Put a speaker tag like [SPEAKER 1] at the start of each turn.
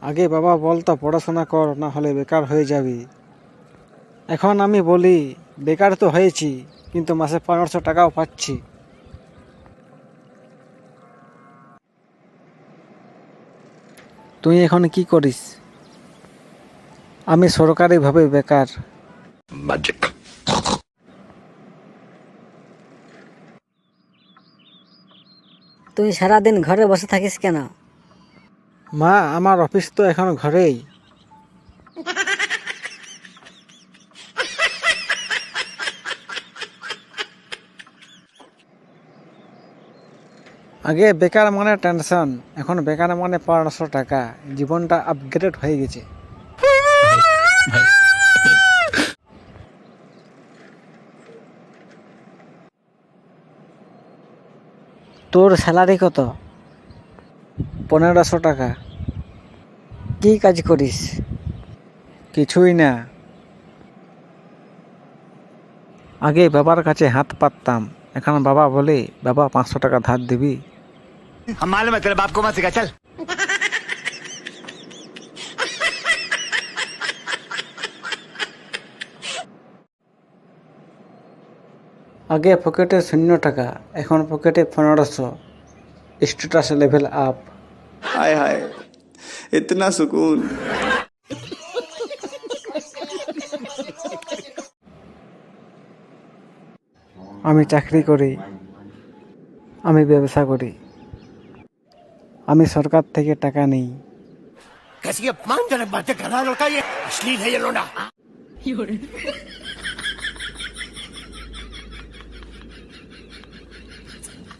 [SPEAKER 1] আগে বাবা বলতো পড়াশোনা কর, না হলে বেকার হয়ে যাবি। এখন আমি বলি বেকার তো হয়েছি, কিন্তু মাসে 1500 টাকাও পাচ্ছি। তুই এখন কি করিস? আমি সরকারিভাবে বেকার।
[SPEAKER 2] তুই সারাদিন ঘরে বসে থাকিস কেন?
[SPEAKER 1] মা, আমার অফিস তো এখন ঘরেই। আগে বেকার মানে টেনশন, এখন বেকার মানে 1500 টাকা। জীবনটা আপগ্রেড হয়ে গেছে। তোর স্যালারি কত? 1500 টাকা। কি কাজ করিস? কিছুই না। আগে বাবার কাছে হাত পাততাম, এখন বাবা বলে বাবা 500 টাকা ধার দিবি।
[SPEAKER 3] हम मालूम है तेरे बाप को मत सिखा चल।
[SPEAKER 1] আগে পকেটে 0 টাকা, এখন পকেটে 1500। Status level up.
[SPEAKER 4] हाय हाय, इतना सुकून।
[SPEAKER 1] আমি চাকরি করি, আমি ব্যবসা করি, আমি সরকার থেকে টাকা নেই।
[SPEAKER 3] कैसी अपमानजनक बातें कर रहा है लड़का, ये अश्लील है ये लोंडा।